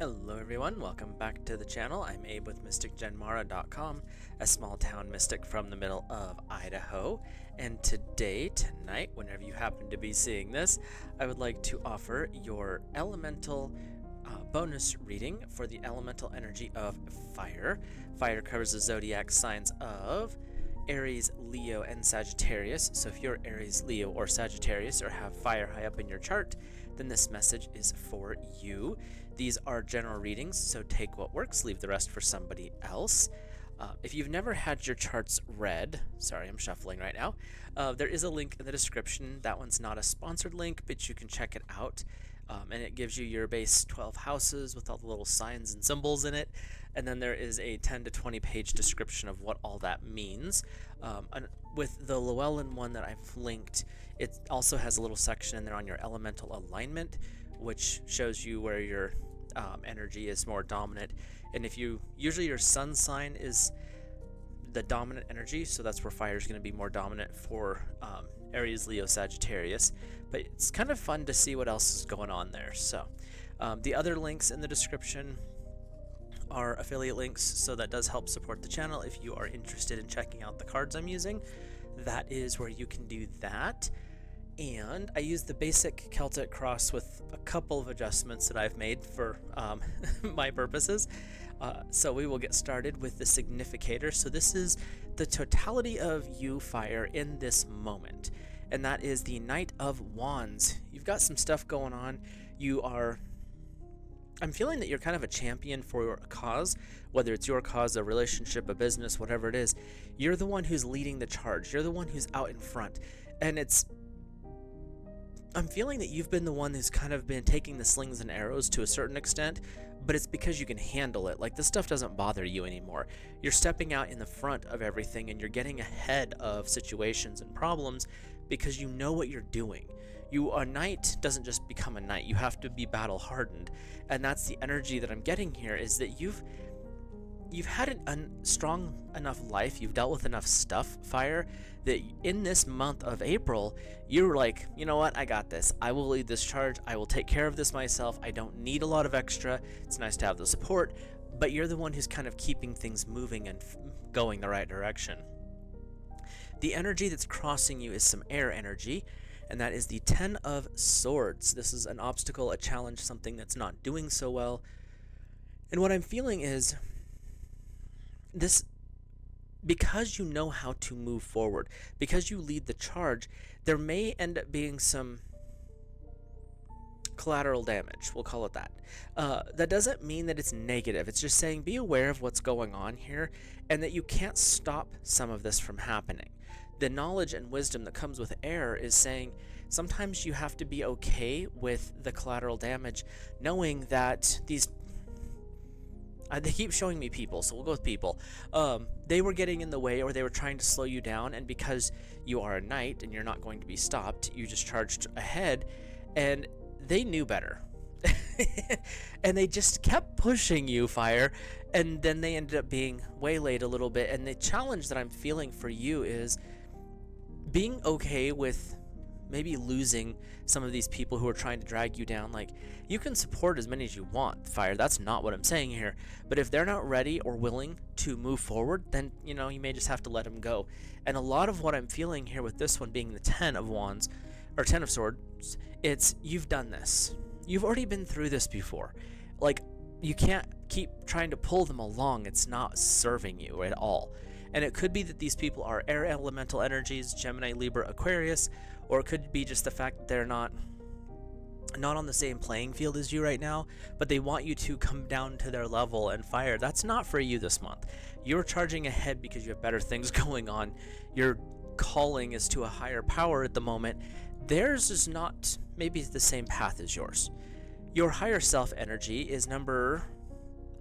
Hello everyone, welcome back to the channel. I'm Abe with MysticGenMara.com, a small town mystic from the middle of Idaho. And tonight, whenever you happen to be seeing this, I would like to offer your elemental bonus reading for the elemental energy of fire. Fire covers the zodiac signs of Aries, Leo, and Sagittarius. So if you're Aries, Leo, or Sagittarius, or have fire high up in your chart, then this message is for you. These are general readings, so take what works, leave the rest for somebody else. If you've never had your charts read, sorry, I'm shuffling right now, there is a link in the description. That one's not a sponsored link, but you can check it out. And it gives you your base 12 houses with all the little signs and symbols in it. And then there is a 10 to 20 page description of what all that means. With the Llewellyn one that I've linked, it also has a little section in there on your elemental alignment, which shows you where your energy is more dominant. And if usually your sun sign is the dominant energy, so that's where fire is going to be more dominant for Aries, Leo, Sagittarius. But it's kind of fun to see what else is going on there. So the other links in the description are affiliate links, so that does help support the channel. If you are interested in checking out the cards I'm using, that is where you can do that. And I use the basic Celtic cross with a couple of adjustments that I've made for my purposes. So we will get started with the significator. So this is the totality of you, fire, in this moment. And that is the Knight of Wands. You've got some stuff going on. I'm feeling that you're kind of a champion for a cause, whether it's your cause, a relationship, a business, whatever it is. You're the one who's leading the charge. You're the one who's out in front. And I'm feeling that you've been the one who's kind of been taking the slings and arrows to a certain extent, but it's because you can handle it. Like, this stuff doesn't bother you anymore. You're stepping out in the front of everything, and you're getting ahead of situations and problems because you know what you're doing. A knight doesn't just become a knight. You have to be battle hardened, and that's the energy that I'm getting here, is that you've had a strong enough life, you've dealt with enough stuff, fire, that in this month of April, you're like, you know what, I got this. I will lead this charge. I will take care of this myself. I don't need a lot of extra. It's nice to have the support, but you're the one who's kind of keeping things moving and going the right direction. The energy that's crossing you is some air energy, and that is the 10 of Swords. This is an obstacle, a challenge, something that's not doing so well. And what I'm feeling is this, because you know how to move forward, because you lead the charge, there may end up being some collateral damage, we'll call it that. That doesn't mean that it's negative. It's just saying be aware of what's going on here and that you can't stop some of this from happening. The knowledge and wisdom that comes with air is saying sometimes you have to be okay with the collateral damage, knowing that they keep showing me people, so we'll go with people. They were getting in the way, or they were trying to slow you down, and because you are a knight and you're not going to be stopped, you just charged ahead, and they knew better. And they just kept pushing you, fire, and then they ended up being waylaid a little bit. And the challenge that I'm feeling for you is being okay with maybe losing some of these people who are trying to drag you down. Like, you can support as many as you want, fire, that's not what I'm saying here, but if they're not ready or willing to move forward, then you may just have to let them go. And a lot of what I'm feeling here with this one being the 10 of Wands, or 10 of Swords, it's you've done this, you've already been through this before. Like, you can't keep trying to pull them along. It's not serving you at all. And it could be that these people are air elemental energies, Gemini, Libra, Aquarius, or it could be just the fact that they're not on the same playing field as you right now, but they want you to come down to their level. And fire, that's not for you this month. You're charging ahead because you have better things going on. Your calling is to a higher power at the moment. Theirs is not maybe the same path as yours. Your higher self energy is number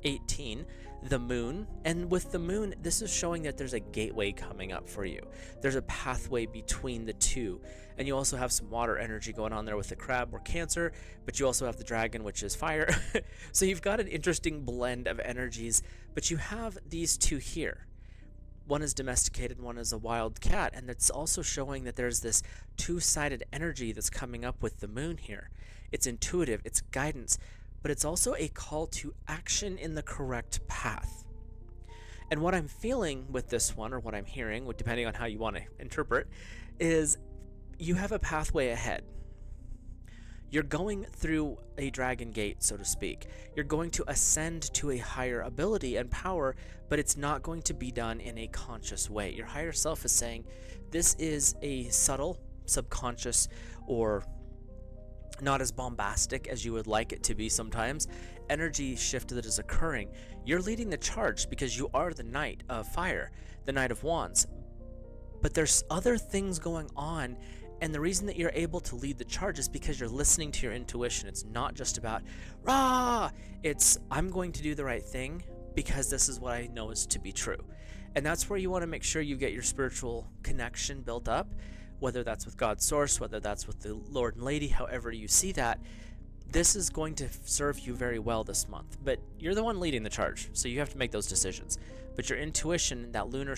18, the moon, and with the moon, this is showing that there's a gateway coming up for you. There's a pathway between the two, and you also have some water energy going on there with the crab or Cancer, but you also have the dragon, which is fire. So you've got an interesting blend of energies, but you have these two here. One is domesticated, one is a wild cat, and it's also showing that there's this two-sided energy that's coming up with the moon here. It's intuitive, it's guidance, but it's also a call to action in the correct path. And what I'm feeling with this one, or what I'm hearing, depending on how you want to interpret, is you have a pathway ahead. You're going through a dragon gate, so to speak. You're going to ascend to a higher ability and power, but it's not going to be done in a conscious way. Your higher self is saying, this is a subtle, subconscious, or not as bombastic as you would like it to be sometimes, energy shift that is occurring. You're leading the charge because you are the Knight of Fire, the Knight of Wands. But there's other things going on, and the reason that you're able to lead the charge is because you're listening to your intuition. It's not just about, rah! It's, I'm going to do the right thing because this is what I know is to be true. And that's where you want to make sure you get your spiritual connection built up, whether that's with God's source, whether that's with the Lord and Lady, however you see that. This is going to serve you very well this month, but you're the one leading the charge, so you have to make those decisions. But your intuition, that lunar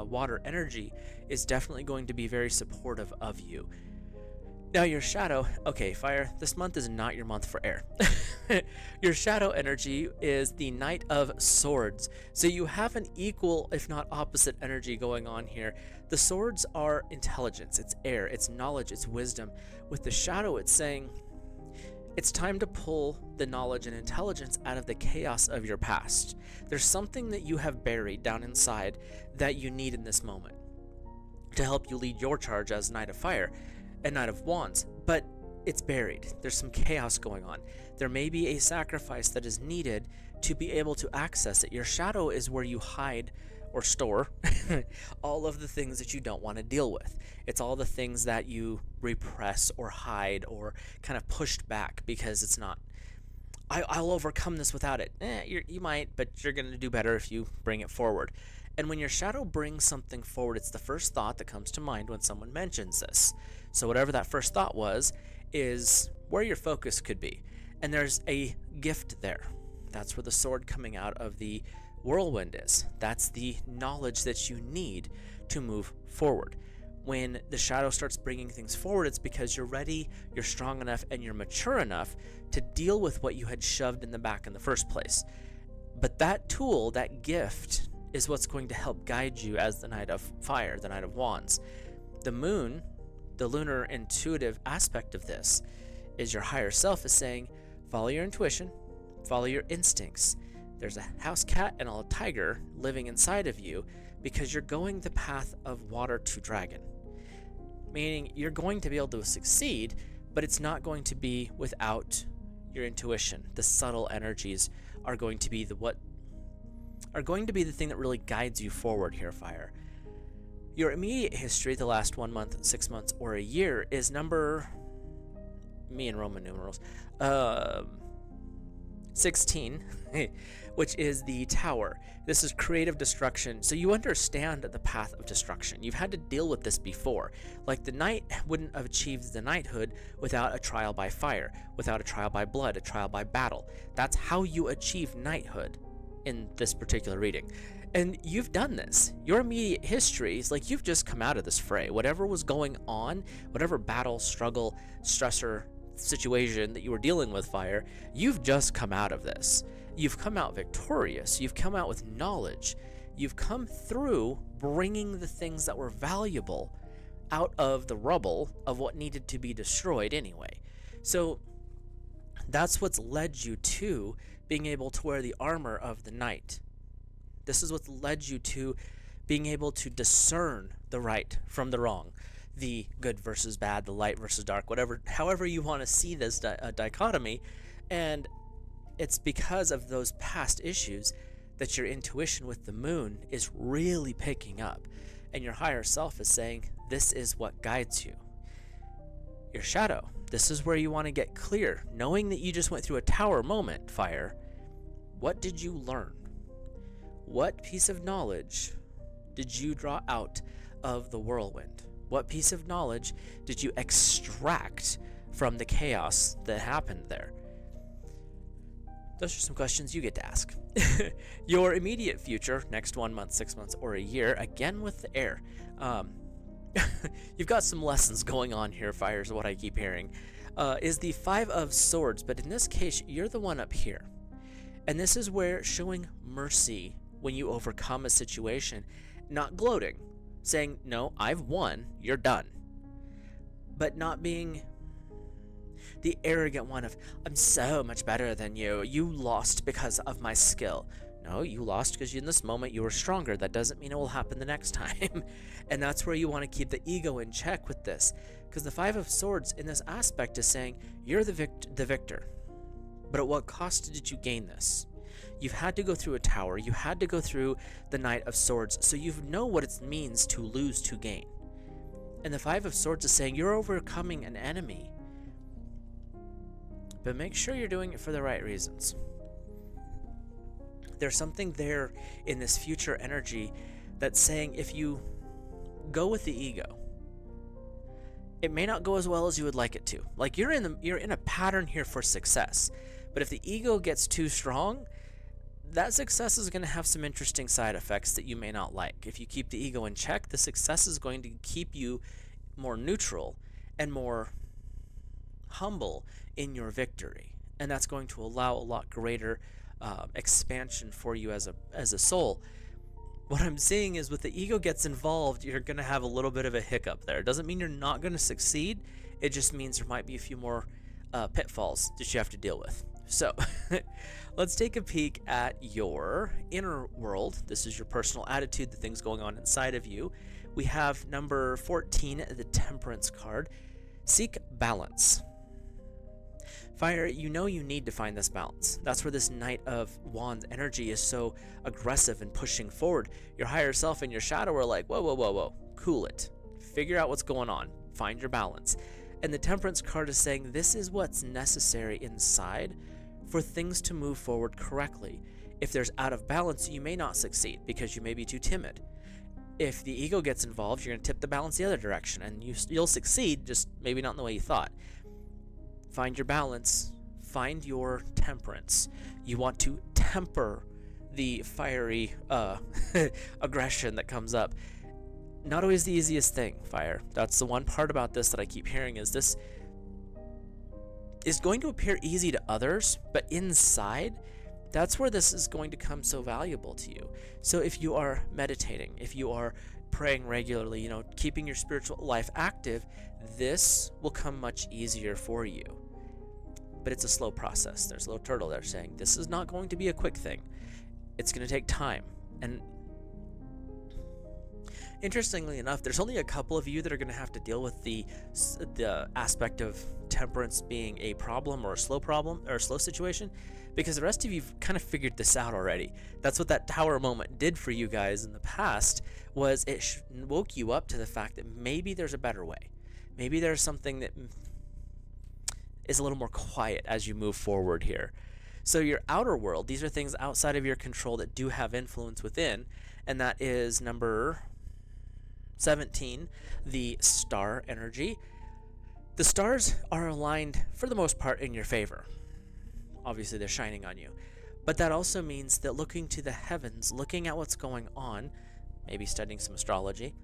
water energy, is definitely going to be very supportive of you. Now your shadow, okay, fire, this month is not your month for air. Your shadow energy is the Knight of Swords. So you have an equal, if not opposite, energy going on here. The swords are intelligence, it's air, it's knowledge, it's wisdom. With the shadow, it's saying, it's time to pull the knowledge and intelligence out of the chaos of your past. There's something that you have buried down inside that you need in this moment to help you lead your charge as Knight of Fire and Knight of Wands, but it's buried. There's some chaos going on. There may be a sacrifice that is needed to be able to access it. Your shadow is where you hide or store all of the things that you don't want to deal with. It's all the things that you repress or hide or kind of pushed back because it's not, I'll overcome this without it. You might, but you're going to do better if you bring it forward. And when your shadow brings something forward, it's the first thought that comes to mind when someone mentions this. So whatever that first thought was, is where your focus could be. And there's a gift there. That's where the sword coming out of the whirlwind is. That's the knowledge that you need to move forward. When the shadow starts bringing things forward, it's because you're ready, you're strong enough, and you're mature enough to deal with what you had shoved in the back in the first place. But that tool, that gift, is what's going to help guide you as the Knight of Fire, the Knight of Wands. The moon, the lunar intuitive aspect of this, is your higher self is saying, follow your intuition, follow your instincts. There's a house cat and a tiger living inside of you because you're going the path of water to dragon. Meaning you're going to be able to succeed, but it's not going to be without your intuition. The subtle energies are going to be the thing that really guides you forward here, Fire. Your immediate history, the last 1 month, 6 months, or a year, is number, me and Roman numerals, 16, which is the Tower. This is creative destruction, so you understand the path of destruction. You've had to deal with this before. Like the knight wouldn't have achieved the knighthood without a trial by fire, without a trial by blood, a trial by battle. That's how you achieve knighthood in this particular reading. And you've done this. Your immediate history is like you've just come out of this fray. Whatever was going on, whatever battle, struggle, stressor, situation that you were dealing with, Fire, you've just come out of this. You've come out victorious. You've come out with knowledge. You've come through bringing the things that were valuable out of the rubble of what needed to be destroyed anyway. So that's what's led you to being able to wear the armor of the knight. This is what's led you to being able to discern the right from the wrong, the good versus bad, the light versus dark, however you want to see this dichotomy. And it's because of those past issues that your intuition with the moon is really picking up, and your higher self is saying, this is what guides you. Your shadow, this is where you want to get clear, knowing that you just went through a tower moment, Fire. What did you learn? What piece of knowledge did you draw out of the whirlwind? What piece of knowledge did you extract from the chaos that happened there? Those are some questions you get to ask. Your immediate future, next 1 month, 6 months, or a year, again with the air. You've got some lessons going on here, Fire, is what I keep hearing. is the Five of Swords, but in this case, you're the one up here. And this is where showing mercy when you overcome a situation, not gloating, saying, no, I've won, you're done. But not being the arrogant one of, I'm so much better than you. You lost because of my skill. No, you lost because in this moment you were stronger. That doesn't mean it will happen the next time. And that's where you want to keep the ego in check with this. Because the Five of Swords in this aspect is saying, you're the victor. But at what cost did you gain this? You've had to go through a tower. You had to go through the Knight of Swords. So you know what it means to lose to gain. And the Five of Swords is saying, you're overcoming an enemy. But make sure you're doing it for the right reasons. There's something there in this future energy that's saying if you go with the ego, it may not go as well as you would like it to. Like you're in a pattern here for success. But if the ego gets too strong, that success is going to have some interesting side effects that you may not like. If you keep the ego in check, the success is going to keep you more neutral and more humble in your victory, and that's going to allow a lot greater expansion for you as a soul. What I'm seeing is with the ego gets involved, you're going to have a little bit of a hiccup there. It doesn't mean you're not going to succeed. It just means there might be a few more pitfalls that you have to deal with. So let's take a peek at your inner world. This is your personal attitude, the things going on inside of you. We have number 14, the Temperance card. Seek balance. Fire, you know you need to find this balance. That's where this Knight of Wands energy is so aggressive and pushing forward. Your higher self and your shadow are like, whoa, whoa, whoa, whoa, cool it. Figure out what's going on. Find your balance. And the Temperance card is saying this is what's necessary inside for things to move forward correctly. If there's out of balance, you may not succeed because you may be too timid. If the ego gets involved, you're going to tip the balance the other direction, and you'll succeed, just maybe not in the way you thought. Find your balance. Find your temperance. You want to temper the fiery aggression that comes up. Not always the easiest thing, Fire. That's the one part about this that I keep hearing is this is going to appear easy to others, but inside, that's where this is going to come so valuable to you. So if you are meditating, if you are praying regularly, keeping your spiritual life active, this will come much easier for you. But it's a slow process. There's a little turtle there saying, this is not going to be a quick thing. It's going to take time. And interestingly enough, there's only a couple of you that are going to have to deal with the aspect of temperance being a problem or a slow problem or a slow situation, because the rest of you've kind of figured this out already. That's what that tower moment did for you guys in the past, was it woke you up to the fact that maybe there's a better way. Maybe there's something that is a little more quiet as you move forward here. So your outer world, these are things outside of your control that do have influence within, and that is number 17, the star energy. The stars are aligned for the most part in your favor. Obviously they're shining on you. But that also means that looking to the heavens, looking at what's going on, maybe studying some astrology,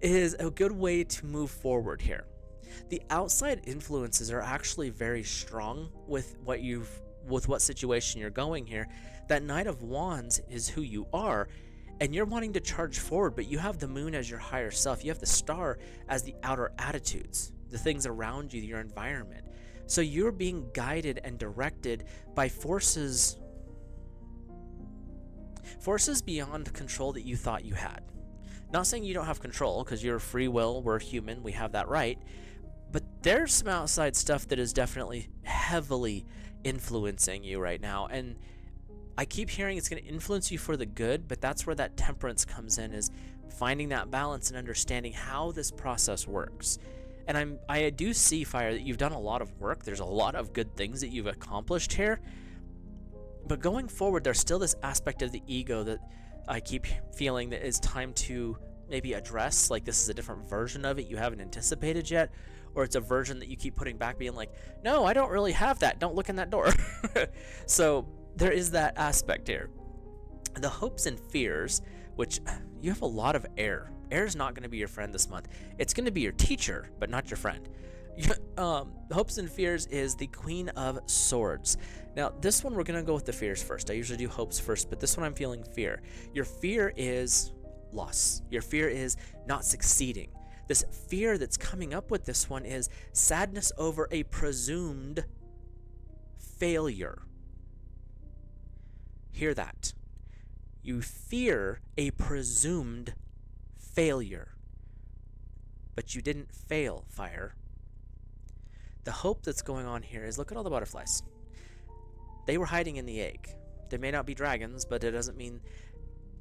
is a good way to move forward here. The outside influences are actually very strong with what situation you're going here. That Knight of Wands is who you are, and you're wanting to charge forward, but you have the moon as your higher self. You have the star as the outer attitudes, the things around you, your environment. So you're being guided and directed by forces beyond control that you thought you had. Not saying you don't have control, because you're free will, we're human, we have that right. But there's some outside stuff that is definitely heavily influencing you right now. And I keep hearing it's going to influence you for the good, but that's where that temperance comes in, is finding that balance and understanding how this process works. And I do see, Fire, that you've done a lot of work. There's a lot of good things that you've accomplished here. But going forward, there's still this aspect of the ego that I keep feeling that is time to maybe address. Like, this is a different version of it you haven't anticipated yet. Or it's a version that you keep putting back, being like, no, I don't really have that. Don't look in that door. So there is that aspect here. The hopes and fears, which you have a lot of air. Air is not going to be your friend this month. It's going to be your teacher, but not your friend. Hopes and fears is the Queen of Swords. Now, this one we're going to go with the fears first. I usually do hopes first, but this one I'm feeling fear. Your fear is loss. Your fear is not succeeding. This fear that's coming up with this one is sadness over a presumed failure. Hear that. You fear a presumed failure. But you didn't fail, fire. The hope that's going on here is, look at all the butterflies. They were hiding in the egg. They may not be dragons, but it doesn't mean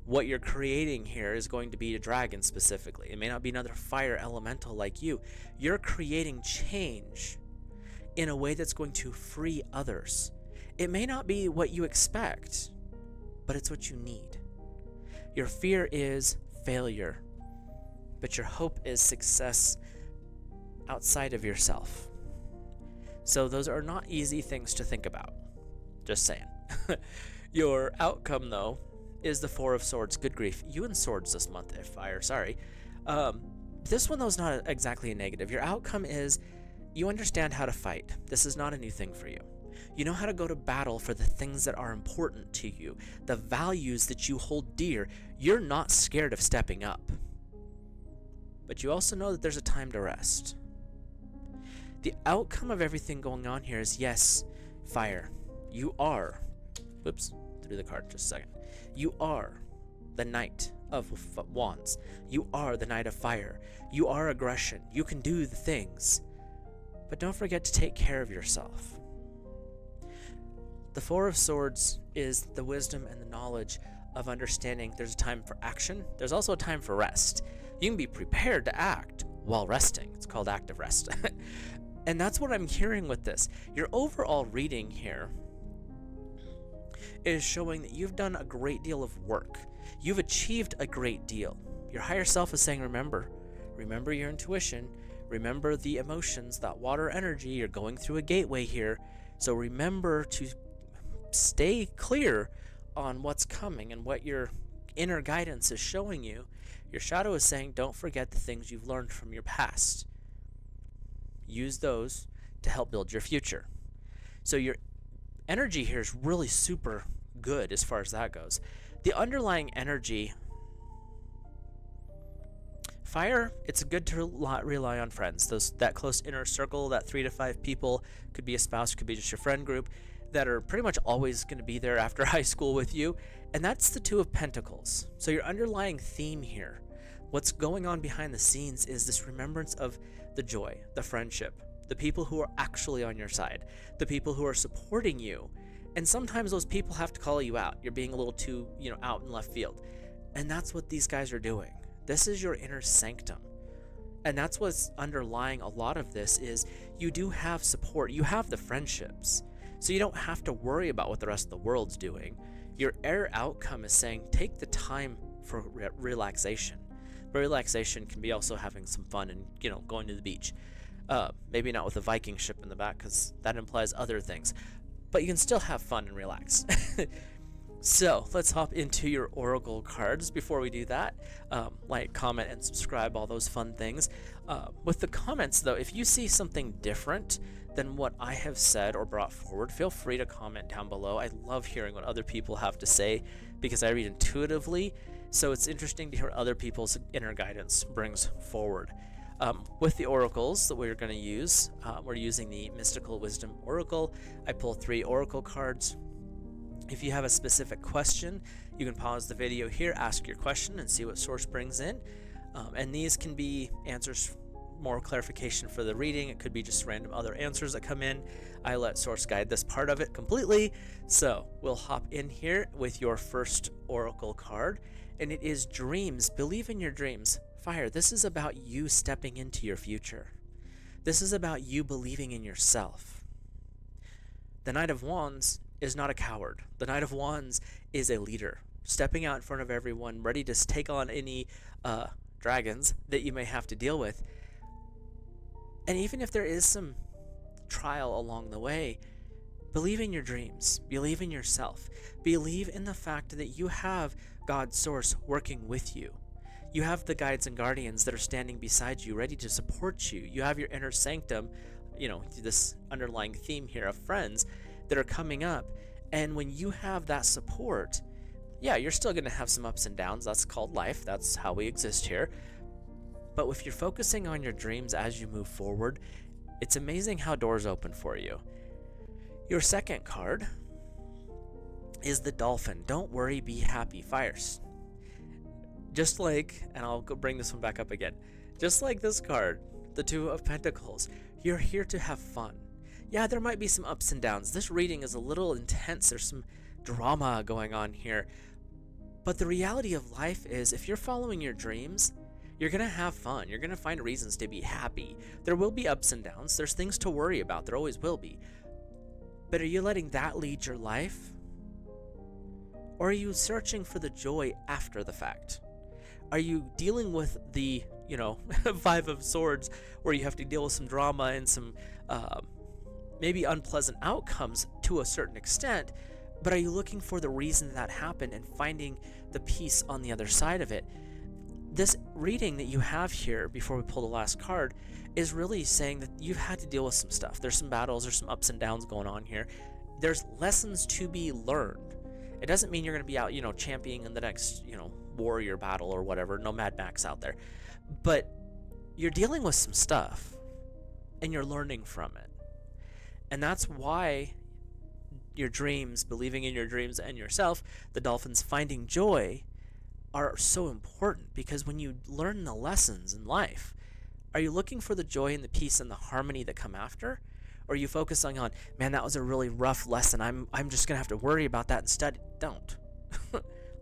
what you're creating here is going to be a dragon specifically. It may not be another fire elemental like you. You're creating change in a way that's going to free others. It may not be what you expect, but it's what you need. Your fear is failure, but your hope is success outside of yourself. So those are not easy things to think about. Just saying. Your outcome, though, is the Four of Swords. Good grief. You and swords this month, fire. Sorry. This one, though, is not exactly a negative. Your outcome is you understand how to fight. This is not a new thing for you. You know how to go to battle for the things that are important to you, the values that you hold dear. You're not scared of stepping up. But you also know that there's a time to rest. The outcome of everything going on here is, yes, fire. You are, whoops, threw the card just a second. You are the Knight of Wands. You are the Knight of Fire. You are aggression. You can do the things. But don't forget to take care of yourself. The Four of Swords is the wisdom and the knowledge of understanding there's a time for action. There's also a time for rest. You can be prepared to act while resting. It's called active rest. And that's what I'm hearing with this. Your overall reading here is showing that you've done a great deal of work. You've achieved a great deal. Your higher self is saying, remember your intuition, remember the emotions, that water energy. You're going through a gateway here. So remember to stay clear on what's coming and what your inner guidance is showing you. Your shadow is saying, don't forget the things you've learned from your past. Use those to help build your future. So your energy here is really super good as far as that goes. The underlying energy, fire, it's good to rely on friends. That close inner circle, that 3 to 5 people, could be a spouse, could be just your friend group, that are pretty much always going to be there after high school with you. And that's the Two of Pentacles. So your underlying theme here, what's going on behind the scenes, is this remembrance of the joy, the friendship, the people who are actually on your side, the people who are supporting you. And sometimes those people have to call you out. You're being a little too, out in left field. And that's what these guys are doing. This is your inner sanctum. And that's what's underlying a lot of this is you do have support. You have the friendships. So you don't have to worry about what the rest of the world's doing. Your air outcome is saying take the time for relaxation. But relaxation can be also having some fun and, going to the beach. Maybe not with a Viking ship in the back because that implies other things. But you can still have fun and relax. So let's hop into your oracle cards. Before we do that, like, comment, and subscribe, all those fun things. With the comments, though, if you see something different than what I have said or brought forward, feel free to comment down below. I love hearing what other people have to say because I read intuitively, so it's interesting to hear what other people's inner guidance brings forward. With the oracles that we're going to use, we're using the Mystical Wisdom Oracle. I pull 3 oracle cards. If you have a specific question, you can pause the video here, ask your question, and see what source brings in. And these can be answers, more clarification for the reading. It could be just random other answers that come in. I let source guide this part of it completely. So we'll hop in here with your first oracle card, and it is dreams. Believe in your dreams. Fire, this is about you stepping into your future. This is about you believing in yourself. The Knight of Wands is not a coward. The Knight of Wands is a leader, stepping out in front of everyone, ready to take on any dragons that you may have to deal with. And even if there is some trial along the way, believe in your dreams. Believe in yourself. Believe in the fact that you have God's source working with you. You have the guides and guardians that are standing beside you, ready to support you. You have your inner sanctum, this underlying theme here of friends that are coming up. And when you have that support, yeah, you're still going to have some ups and downs. That's called life. That's how we exist here. But if you're focusing on your dreams as you move forward, it's amazing how doors open for you. Your second card is the Dolphin. Don't worry, be happy. Fires. Just like, and I'll go bring this one back up again. Just like this card, the Two of Pentacles, you're here to have fun. Yeah, there might be some ups and downs. This reading is a little intense. There's some drama going on here. But the reality of life is, if you're following your dreams, you're going to have fun. You're going to find reasons to be happy. There will be ups and downs. There's things to worry about. There always will be. But are you letting that lead your life? Or are you searching for the joy after the fact? Are you dealing with the, Five of Swords, where you have to deal with some drama and some maybe unpleasant outcomes to a certain extent, but are you looking for the reason that happened and finding the peace on the other side of it? This reading that you have here, before we pull the last card, is really saying that you've had to deal with some stuff. There's some battles, there's some ups and downs going on here. There's lessons to be learned. It doesn't mean you're going to be out, championing in the next, warrior battle or whatever. No Mad Max out there. But you're dealing with some stuff, and you're learning from it. And that's why your dreams, believing in your dreams and yourself, the Dolphins finding joy, are so important, because when you learn the lessons in life, are you looking for the joy and the peace and the harmony that come after? Or are you focusing on, man, that was a really rough lesson. I'm just going to have to worry about that instead. Don't.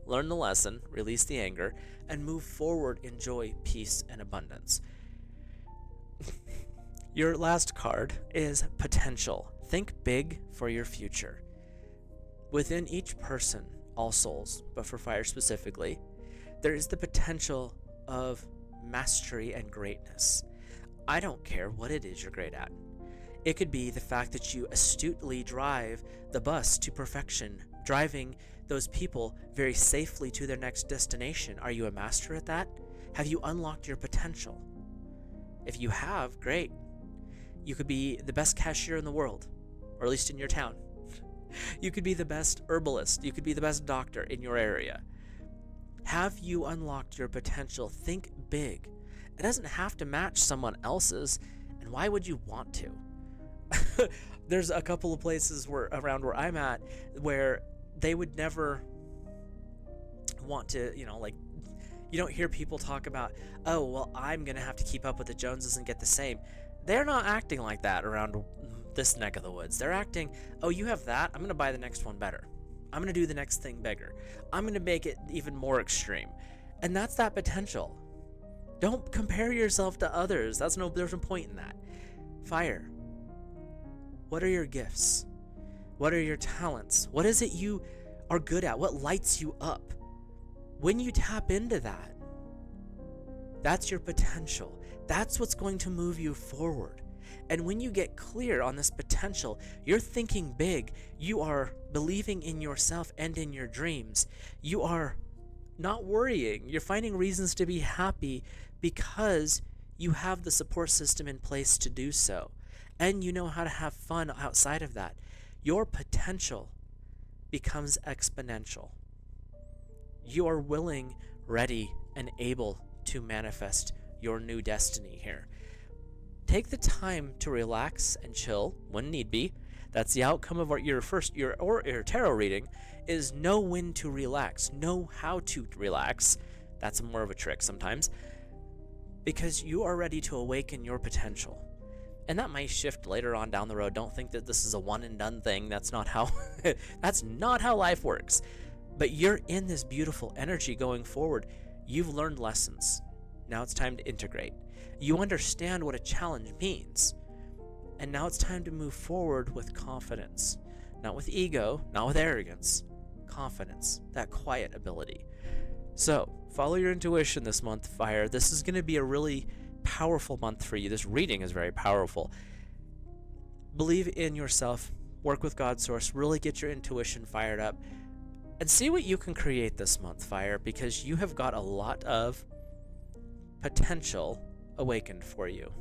Learn the lesson, release the anger, and move forward in joy, peace, and abundance. Your last card is potential. Think big for your future. Within each person, all souls, but for fire specifically, there is the potential of mastery and greatness. I don't care what it is you're great at. It could be the fact that you astutely drive the bus to perfection, driving those people very safely to their next destination. Are you a master at that? Have you unlocked your potential? If you have, great. You could be the best cashier in the world, or at least in your town. You could be the best herbalist. You could be the best doctor in your area. Have you unlocked your potential? Think big. It doesn't have to match someone else's, and why would you want to? There's a couple of places around where I'm at where they would never want to, you don't hear people talk about, oh, well, I'm going to have to keep up with the Joneses and get the same. They're not acting like that around this neck of the woods. They're acting, oh, you have that? I'm going to buy the next one better. I'm going to do the next thing bigger. I'm going to make it even more extreme. And that's that potential. Don't compare yourself to others. There's no point in that. Fire. What are your gifts? What are your talents? What is it you are good at? What lights you up? When you tap into that, that's your potential. That's what's going to move you forward. And when you get clear on this potential, you're thinking big. You are believing in yourself and in your dreams. You are not worrying. You're finding reasons to be happy because you have the support system in place to do so. And you know how to have fun outside of that. Your potential becomes exponential. You are willing, ready, and able to manifest your new destiny here. Take the time to relax and chill when need be. That's the outcome of your tarot reading, is know when to relax, know how to relax. That's more of a trick sometimes, because you are ready to awaken your potential. And that might shift later on down the road. Don't think that this is a one and done thing. That's not how life works. But you're in this beautiful energy going forward. You've learned lessons. Now it's time to integrate. You understand what a challenge means. And now it's time to move forward with confidence. Not with ego, not with arrogance. Confidence, that quiet ability. So, follow your intuition this month, Fire. This is going to be a really powerful month for you. This reading is very powerful. Believe in yourself. Work with God's source. Really get your intuition fired up. And see what you can create this month, Fire, because you have got a lot of potential awakened for you.